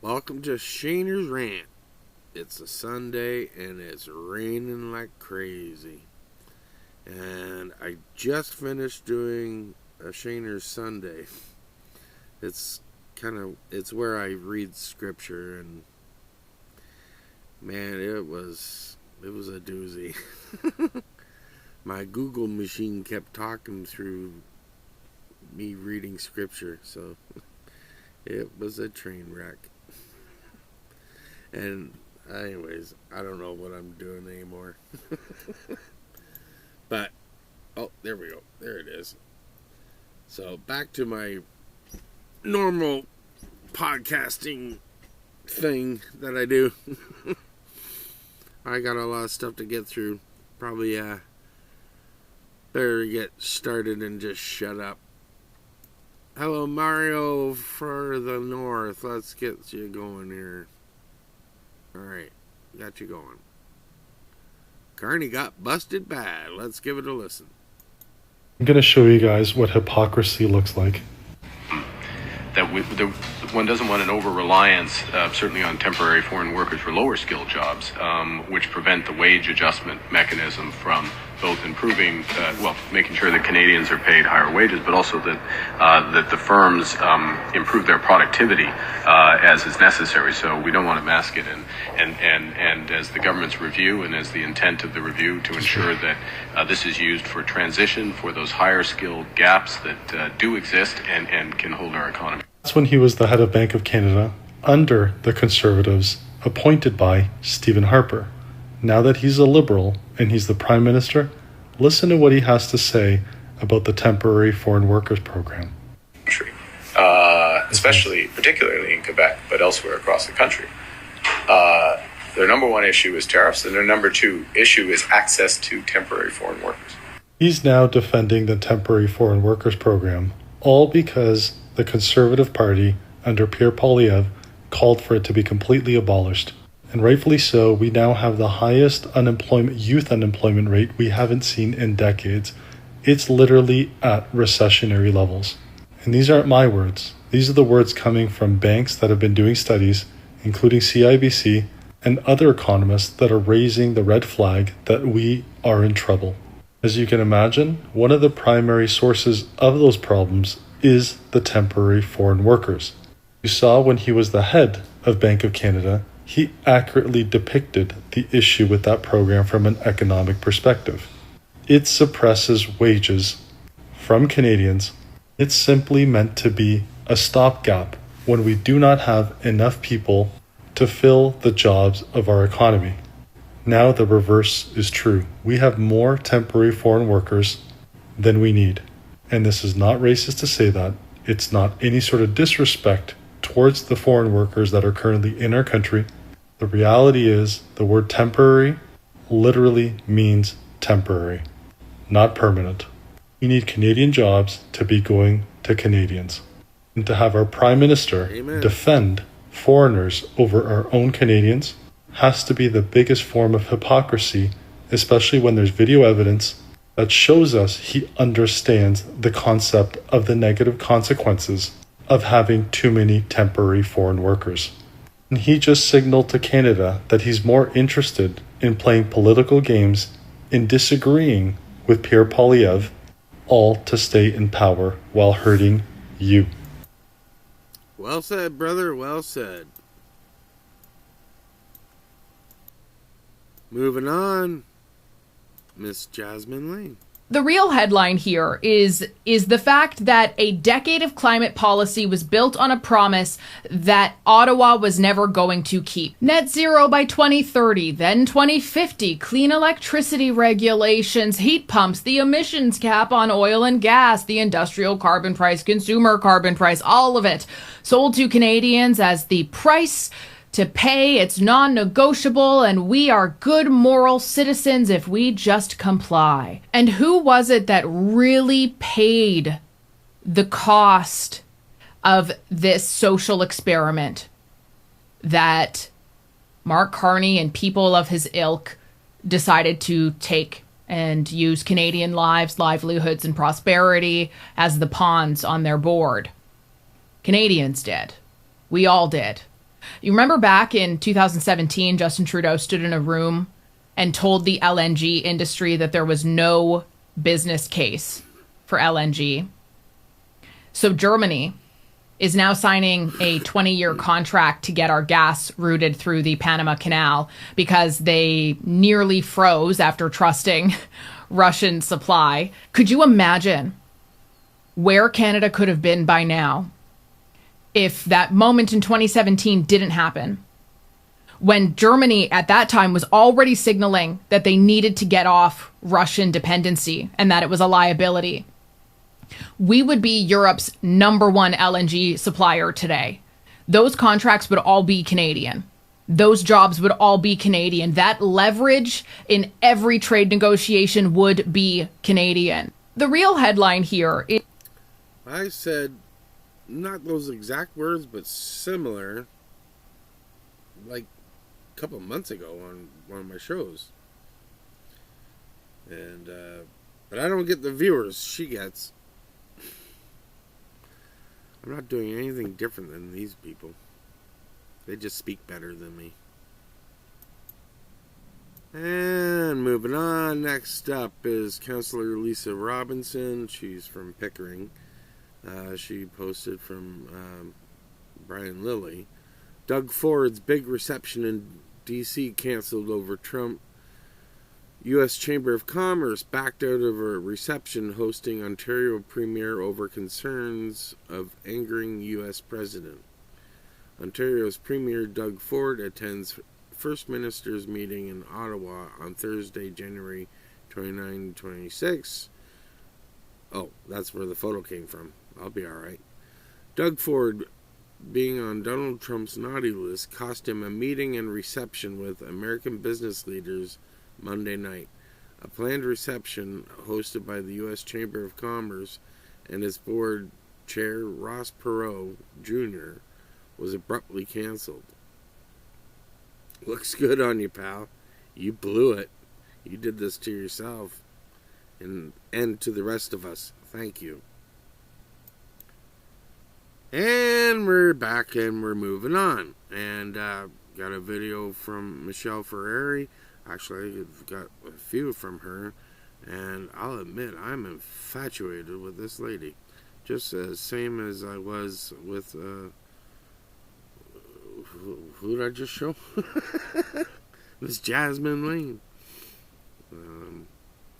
Welcome to Shaner'S Rant. It's a Sunday and it's raining like crazy. And I just finished doing a Shaner'S Sunday. It's where I read scripture, and man, it was a doozy. My Google machine kept talking through me reading scripture, so it was a train wreck. And anyways, I don't know what I'm doing anymore. But, oh, there we go. There it is. So, back to my normal podcasting thing that I do. I got a lot of stuff to get through. Probably, better get started and just shut up. Hello, Mario for the North. Let's get you going here. Alright, got you going. Carney got busted bad. Let's give it a listen. I'm going to show you guys what hypocrisy looks like. One doesn't want an over-reliance, certainly on temporary foreign workers for lower-skilled jobs, which prevent the wage adjustment mechanism from both improving, making sure that Canadians are paid higher wages, but also that the firms improve their productivity as is necessary. So we don't want to mask it, and as the government's review and as the intent of the review to ensure that this is used for transition for those higher-skilled gaps that do exist and can hold our economy. That's when he was the head of Bank of Canada under the Conservatives, appointed by Stephen Harper. Now that he's a Liberal and he's the Prime Minister, listen to what he has to say about the temporary foreign workers program. Particularly in Quebec, but elsewhere across the country. Their number one issue is tariffs, and their number two issue is access to temporary foreign workers. He's now defending the temporary foreign workers program, all because the Conservative Party under Pierre Poilievre called for it to be completely abolished. And rightfully so, we now have the highest youth unemployment rate we haven't seen in decades. It's literally at recessionary levels. And these aren't my words. These are the words coming from banks that have been doing studies, including CIBC and other economists that are raising the red flag that we are in trouble. As you can imagine, one of the primary sources of those problems is the temporary foreign workers. You saw when he was the head of Bank of Canada, he accurately depicted the issue with that program from an economic perspective. It suppresses wages from Canadians. It's simply meant to be a stopgap when we do not have enough people to fill the jobs of our economy. Now the reverse is true. We have more temporary foreign workers than we need. And this is not racist to say that. It's not any sort of disrespect towards the foreign workers that are currently in our country. The reality is the word temporary literally means temporary, not permanent. We need Canadian jobs to be going to Canadians. And to have our Prime Minister defend foreigners over our own Canadians has to be the biggest form of hypocrisy, especially when there's video evidence that shows us he understands the concept of the negative consequences of having too many temporary foreign workers. And he just signaled to Canada that he's more interested in playing political games, in disagreeing with Pierre Poilievre, all to stay in power while hurting you. Well said, brother. Well said. Moving on, Miss Jasmine Lane. The real headline here is the fact that a decade of climate policy was built on a promise that Ottawa was never going to keep. Net zero by 2030, then 2050, clean electricity regulations, heat pumps, the emissions cap on oil and gas, the industrial carbon price, consumer carbon price, all of it sold to Canadians as the price to pay. It's non-negotiable, and we are good moral citizens if we just comply. And who was it that really paid the cost of this social experiment that Mark Carney and people of his ilk decided to take and use Canadian lives, livelihoods, and prosperity as the pawns on their board? Canadians did. We all did. You remember back in 2017, Justin Trudeau stood in a room and told the LNG industry that there was no business case for LNG. So Germany is now signing a 20-year contract to get our gas routed through the Panama Canal because they nearly froze after trusting Russian supply. Could you imagine where Canada could have been by now if that moment in 2017 didn't happen? When Germany at that time was already signaling that they needed to get off Russian dependency and that it was a liability. We would be Europe's #1 LNG supplier today. Those contracts would all be Canadian. Those jobs would all be Canadian. That leverage in every trade negotiation would be Canadian. The real headline here is... I said not those exact words, but similar, like a couple months ago on one of my shows. And, but I don't get the viewers she gets. I'm not doing anything different than these people. They just speak better than me. And moving on, next up is Councillor Lisa Robinson. She's from Pickering. She posted from Brian Lilly. Doug Ford's big reception in D.C. canceled over Trump. U.S. Chamber of Commerce backed out of a reception hosting Ontario Premier over concerns of angering U.S. President. Ontario's Premier Doug Ford attends First Minister's meeting in Ottawa on Thursday, January 29, 26. Oh, that's where the photo came from. I'll be alright. Doug Ford, being on Donald Trump's naughty list, cost him a meeting and reception with American business leaders Monday night. A planned reception hosted by the U.S. Chamber of Commerce and its board chair, Ross Perot Jr., was abruptly canceled. Looks good on you, pal. You blew it. You did this to yourself and to the rest of us. Thank you. And we're back and we're moving on. And got a video from Michelle Ferreri. Actually, I've got a few from her, and I'll admit I'm infatuated with this lady. Just the same as I was with, who did I just show? Miss Jasmine LAINE.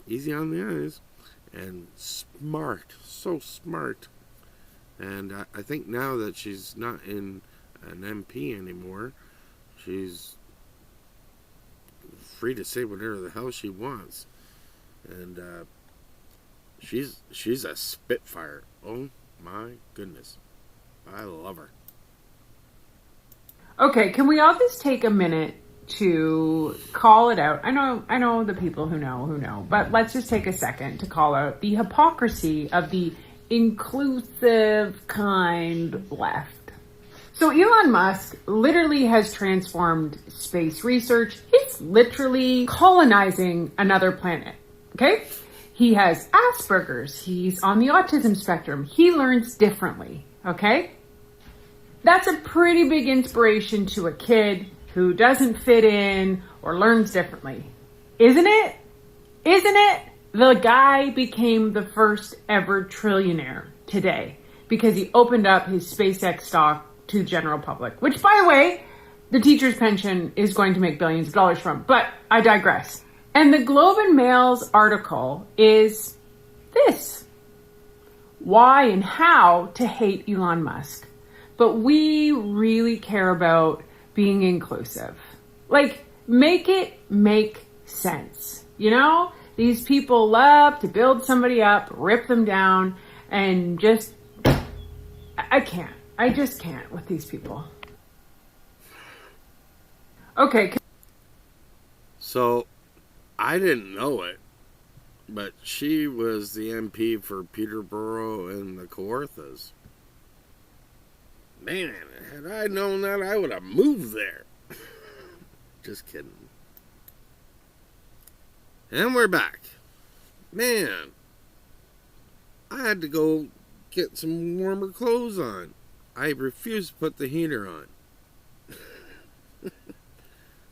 Easy on the eyes, and smart, so smart. And I think now that she's not in an MP anymore, she's free to say whatever the hell she wants, and she's a spitfire. Oh my goodness, I love her. Okay, can we all just take a minute to call it out? I know the people who know, but let's just take a second to call out the hypocrisy of the inclusive kind left. So Elon Musk literally has transformed space research. He's literally colonizing another planet, okay? He has Asperger's. He's on the autism spectrum. He learns differently, okay? That's a pretty big inspiration to a kid who doesn't fit in or learns differently. Isn't it? Isn't it? The guy became the first ever trillionaire today because he opened up his SpaceX stock to the general public, which, by the way, the teacher's pension is going to make billions of dollars from, but I digress. And the Globe and Mail's article is this: why and how to hate Elon Musk. But we really care about being inclusive. Like, make it make sense. You know, these people love to build somebody up, rip them down, and just, I just can't with these people. Okay. So, I didn't know it, but she was the MP for Peterborough and the Kawarthas. Man, had I known that, I would have moved there. Just kidding. And we're back. Man, I had to go get some warmer clothes on. I refused to put the heater on.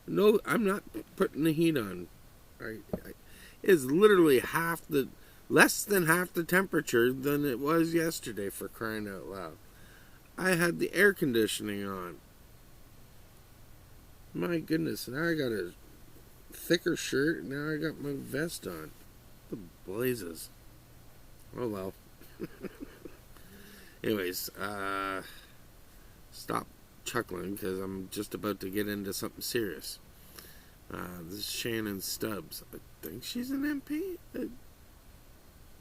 No, I'm not putting the heat on. It's literally less than half the temperature than it was yesterday, for crying out loud. I had the air conditioning on. My goodness, now I got a thicker shirt, now I got my vest on. The blazes. Oh well. Anyways, stop chuckling because I'm just about to get into something serious. This is Shannon STUBBS. I think she's an MP? I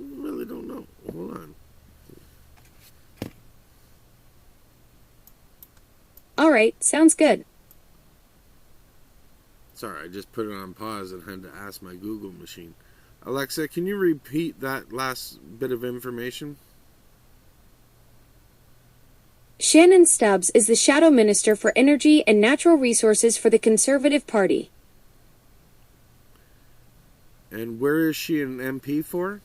really don't know. Hold on. All right, sounds good. Sorry, I just put it on pause and had to ask my Google machine. Alexa, can you repeat that last bit of information? Shannon STUBBS is the Shadow Minister for Energy and Natural Resources for the Conservative Party. And where is she an MP for?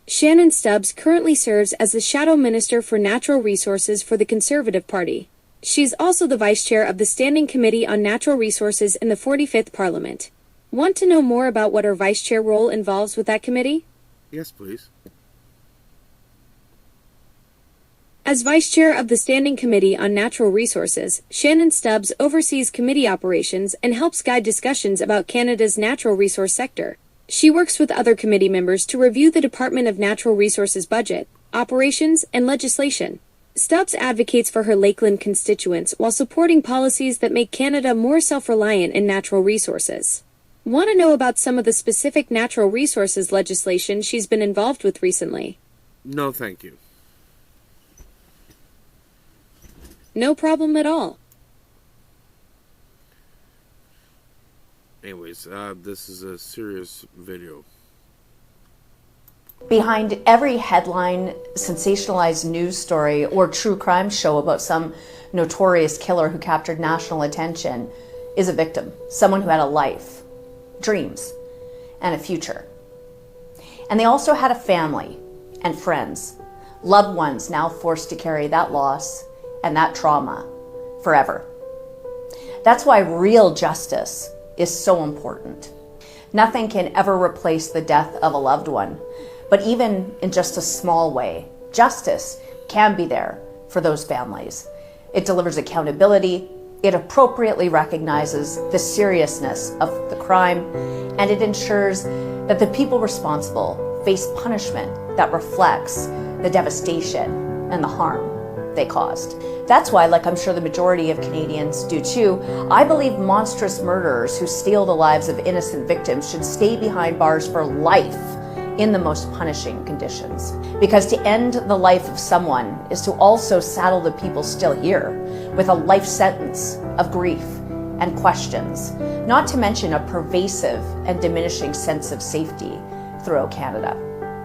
Shannon STUBBS currently serves as the Shadow Minister for Natural Resources for the Conservative Party. She's also the Vice Chair of the Standing Committee on Natural Resources in the 45th Parliament. Want to know more about what her Vice Chair role involves with that committee? Yes, please. As Vice Chair of the Standing Committee on Natural Resources, Shannon STUBBS oversees committee operations and helps guide discussions about Canada's natural resource sector. She works with other committee members to review the Department of Natural Resources budget, operations, and legislation. STUBBS advocates for her Lakeland constituents while supporting policies that make Canada more self-reliant in natural resources. Want to know about some of the specific natural resources legislation she's been involved with recently? No, thank you. No problem at all. Anyways, this is a serious video. Behind every headline, sensationalized news story, or true crime show about some notorious killer who captured national attention is a victim, someone who had a life, dreams, and a future. And they also had a family and friends, loved ones now forced to carry that loss and that trauma forever. That's why real justice is so important. Nothing can ever replace the death of a loved one, but even in just a small way, justice can be there for those families. It delivers accountability, it appropriately recognizes the seriousness of the crime, and it ensures that the people responsible face punishment that reflects the devastation and the harm they caused. That's why, like I'm sure the majority of Canadians do too, I believe monstrous murderers who steal the lives of innocent victims should stay behind bars for life in the most punishing conditions. Because to end the life of someone is to also saddle the people still here with a life sentence of grief and questions, not to mention a pervasive and diminishing sense of safety throughout Canada.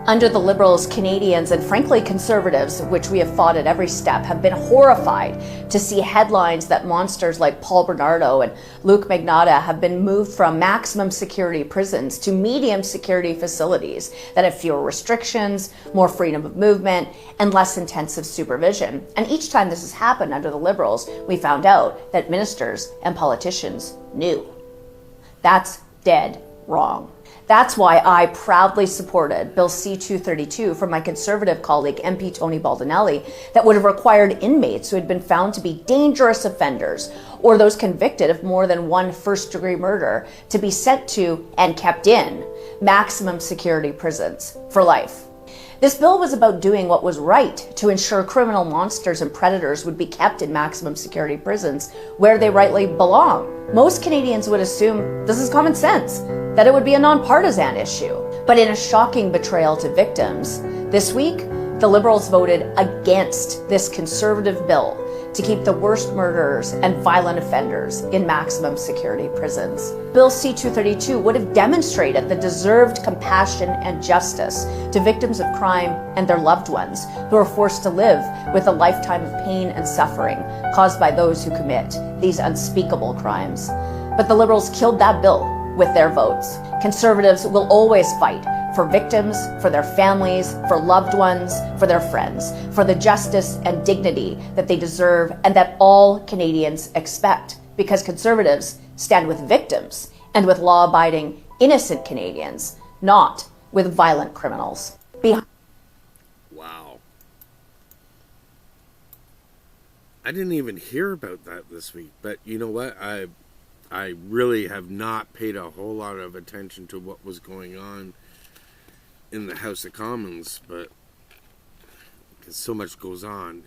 Under the Liberals, Canadians, and frankly Conservatives, which we have fought at every step, have been horrified to see headlines that monsters like Paul Bernardo and Luke Magnotta have been moved from maximum security prisons to medium security facilities that have fewer restrictions, more freedom of movement, and less intensive supervision. And each time this has happened under the Liberals, we found out that ministers and politicians knew. That's dead wrong. That's why I proudly supported Bill C-232 from my Conservative colleague MP Tony Baldinelli that would have required inmates who had been found to be dangerous offenders or those convicted of more than one first-degree murder to be sent to and kept in maximum security prisons for life. This bill was about doing what was right to ensure criminal monsters and predators would be kept in maximum security prisons where they rightly belong. Most Canadians would assume this is common sense, that it would be a nonpartisan issue. But in a shocking betrayal to victims, this week, the Liberals voted against this Conservative bill to keep the worst murderers and violent offenders in maximum security prisons. Bill C-232 would have demonstrated the deserved compassion and justice to victims of crime and their loved ones who are forced to live with a lifetime of pain and suffering caused by those who commit these unspeakable crimes. But the Liberals killed that bill with their votes. Conservatives will always fight for victims, for their families, for loved ones, for their friends, for the justice and dignity that they deserve and that all Canadians expect. Because Conservatives stand with victims and with law-abiding, innocent Canadians, not with violent criminals. Wow. I didn't even hear about that this week, but you know what? I really have not paid a whole lot of attention to what was going on in the House of Commons, but because so much goes on,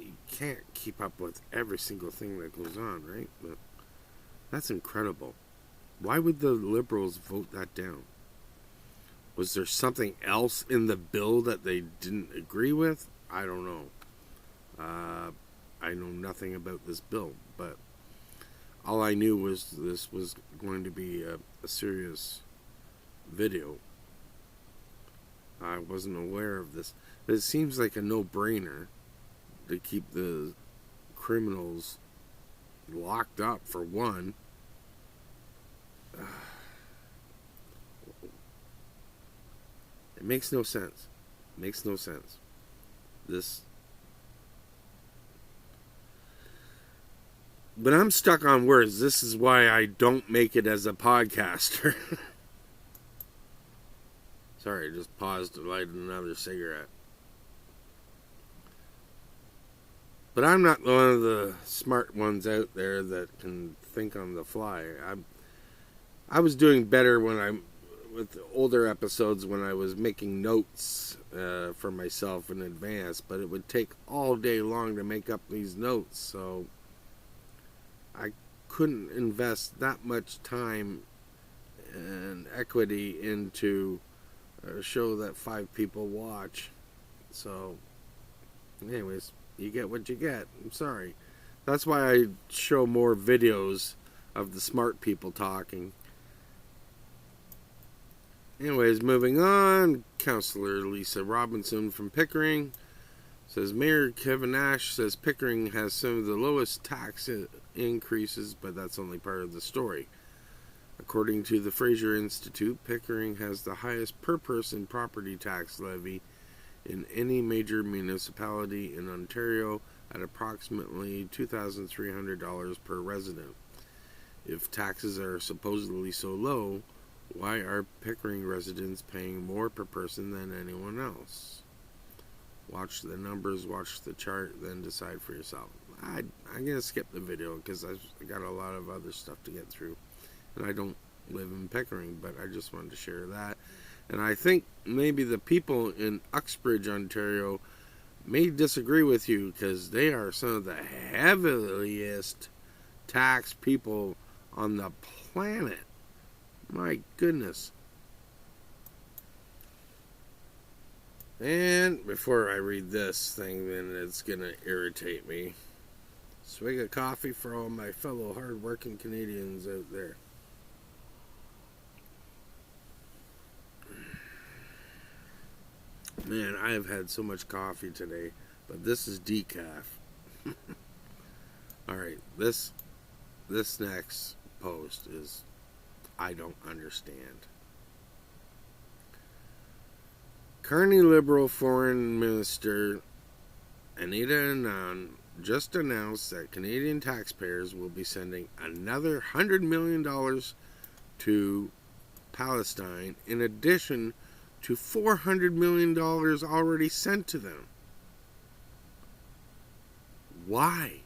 you can't keep up with every single thing that goes on, right? But that's incredible. Why would the Liberals vote that down? Was there something else in the bill that they didn't agree with? I don't know. I know nothing about this bill, but all I knew was this was going to be a serious video. I wasn't aware of this. But it seems like a no-brainer to keep the criminals locked up, for one. It makes no sense. It makes no sense. But I'm stuck on words. This is why I don't make it as a podcaster. Sorry, I just paused to light another cigarette. But I'm not one of the smart ones out there that can think on the fly. I was doing better with the older episodes when I was making notes for myself in advance, but it would take all day long to make up these notes, so I couldn't invest that much time and equity into a show that 5 people watch. So, anyways, you get what you get. I'm sorry. That's why I show more videos of the smart people talking. Anyways, moving on. Councillor Lisa Robinson from Pickering says Mayor Kevin Nash says Pickering has some of the lowest tax increases, but that's only part of the story. According to the Fraser Institute, Pickering has the highest per-person property tax levy in any major municipality in Ontario at approximately $2,300 per resident. If taxes are supposedly so low, why are Pickering residents paying more per person than anyone else? Watch the numbers, watch the chart, then decide for yourself. I'm going to skip the video because I've got a lot of other stuff to get through. And I don't live in Pickering, but I just wanted to share that. And I think maybe the people in Uxbridge, Ontario, may disagree with you because they are some of the heaviest taxed people on the planet. My goodness. And before I read this thing, then it's going to irritate me. Swig of coffee for all my fellow hard-working Canadians out there. Man, I have had so much coffee today, but this is decaf. Alright, this next post is I don't understand. Carney Liberal Foreign Minister Anita Anand just announced that Canadian taxpayers will be sending another $100 million to Palestine in addition to $400 million already sent to them. Why?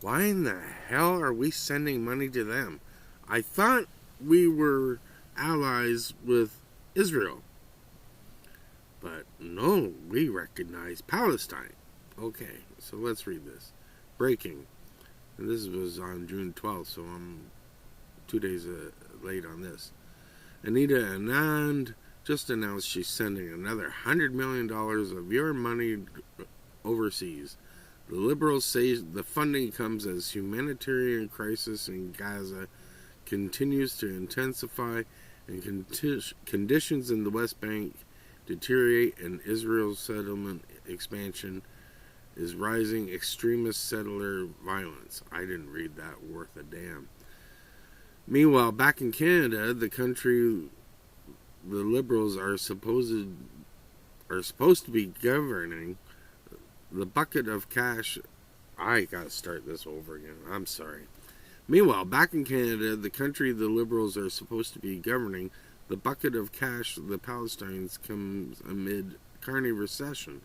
Why in the hell are we sending money to them? I thought we were allies with Israel. But no, we recognize Palestine. Okay, so let's read this. Breaking. And this was on June 12th, so I'm 2 days late on this. Anita Anand just announced she's sending another $100 million of your money overseas. The Liberals say the funding comes as humanitarian crisis in Gaza continues to intensify and conditions in the West Bank deteriorate and Israel's settlement expansion is rising extremist settler violence. I didn't read that worth a damn. Meanwhile, back in Canada, the country the Liberals are supposed to be governing, the bucket of cash... I gotta start this over again. I'm sorry. Meanwhile, back in Canada, the country the Liberals are supposed to be governing, the bucket of cash the Palestinians comes amid Carney recession.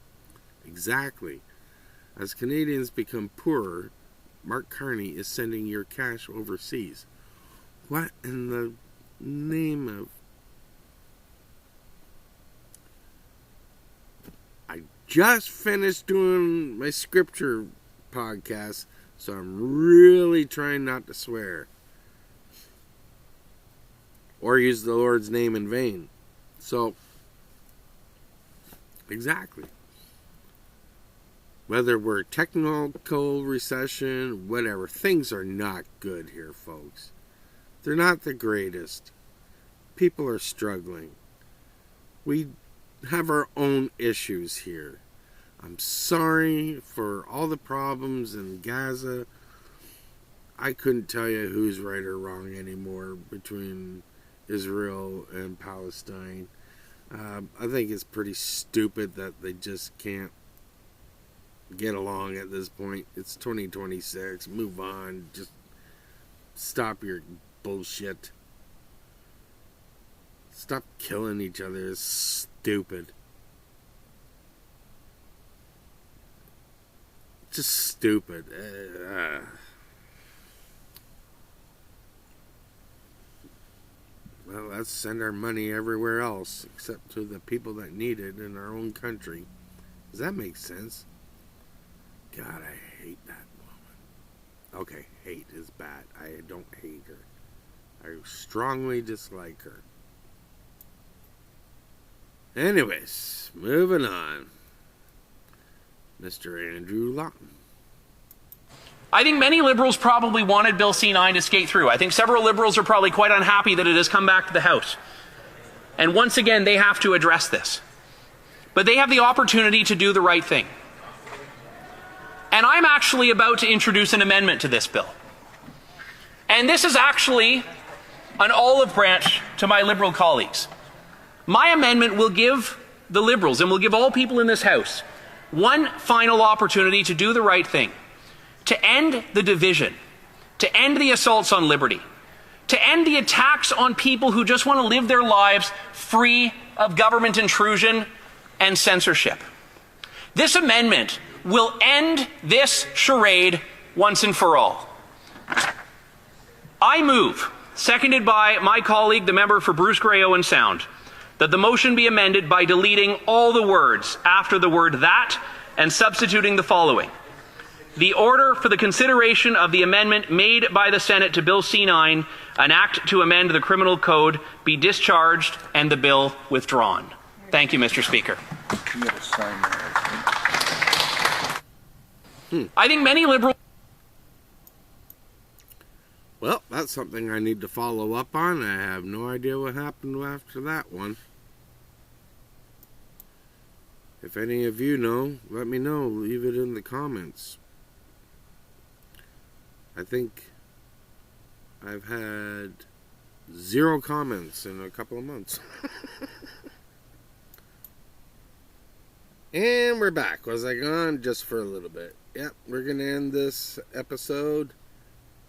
Exactly. As Canadians become poorer, Mark Carney is sending your cash overseas. What in the name of... I just finished doing my scripture podcast, so I'm really trying not to swear or use the Lord's name in vain. So, exactly. Whether we're technical recession, whatever, things are not good here, folks. They're not the greatest. People are struggling. We have our own issues here. I'm sorry for all the problems in Gaza. I couldn't tell you who's right or wrong anymore between Israel and Palestine. I think it's pretty stupid that they just can't get along at this point. It's 2026. Move on. Just stop your bullshit. Stop killing each other. It's stupid. Just stupid. Well, let's send our money everywhere else except to the people that need it in our own country. Does that make sense? God, I hate that woman. Okay, hate is bad. I don't hate her. I strongly dislike her. Anyways, moving on. Mr. Andrew Lawton. I think many Liberals probably wanted Bill C-9 to skate through. I think several Liberals are probably quite unhappy that it has come back to the House. And once again, they have to address this. But they have the opportunity to do the right thing. And I'm actually about to introduce an amendment to this bill. And this is actually an olive branch to my Liberal colleagues. My amendment will give the Liberals, and will give all people in this House, one final opportunity to do the right thing. To end the division, to end the assaults on liberty, to end the attacks on people who just want to live their lives free of government intrusion and censorship. This amendment will end this charade once and for all. I move, seconded by my colleague, the member for Bruce Grey Owen Sound, that the motion be amended by deleting all the words after the word that and substituting the following. The order for the consideration of the amendment made by the Senate to Bill C-9, an act to amend the criminal code, be discharged and the bill withdrawn. Thank you, Mr. Speaker. I think many Liberals... Well, that's something I need to follow up on. I have no idea what happened after that one. If any of you know, let me know. Leave it in the comments. I think I've had 0 comments in a couple of months. And we're back. Was I gone? Just for a little bit. Yep, we're going to end this episode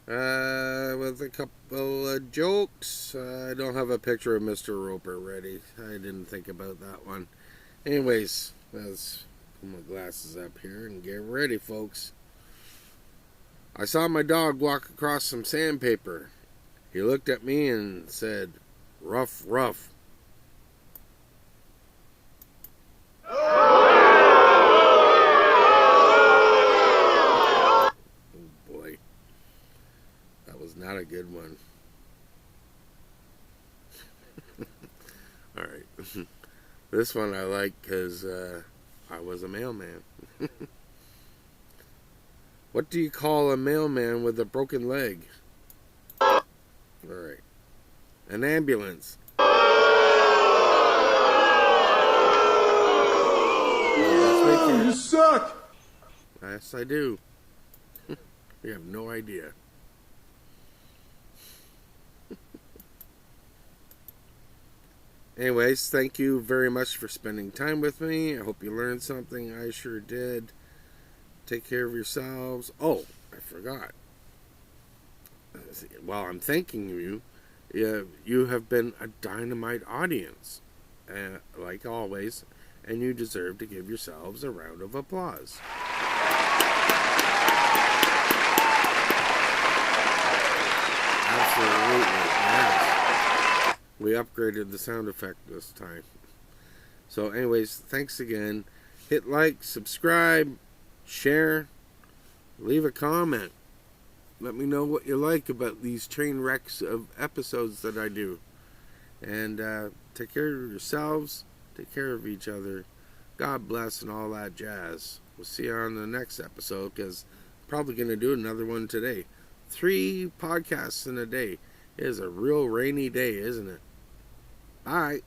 with a couple of jokes. I don't have a picture of Mr. Roper ready. I didn't think about that one. Anyways, let's put my glasses up here and get ready, folks. I saw my dog walk across some sandpaper. He looked at me and said, "Rough, rough." Oh boy. That was not a good one. Alright. This one I like because I was a mailman. What do you call a mailman with a broken leg? Alright. An ambulance. Oh, you suck! Yes, I do. You have no idea. Anyways, thank you very much for spending time with me. I hope you learned something. I sure did. Take care of yourselves. Oh, I forgot. While I'm thanking you, you have been a dynamite audience, like always, and you deserve to give yourselves a round of applause. Absolutely, yes. We upgraded the sound effect this time. So anyways, thanks again. Hit like, subscribe, share, leave a comment. Let me know what you like about these train wrecks of episodes that I do. And take care of yourselves. Take care of each other. God bless and all that jazz. We'll see you on the next episode, because I'm probably going to do another one today. 3 podcasts in a day. It is a real rainy day, isn't it? Bye.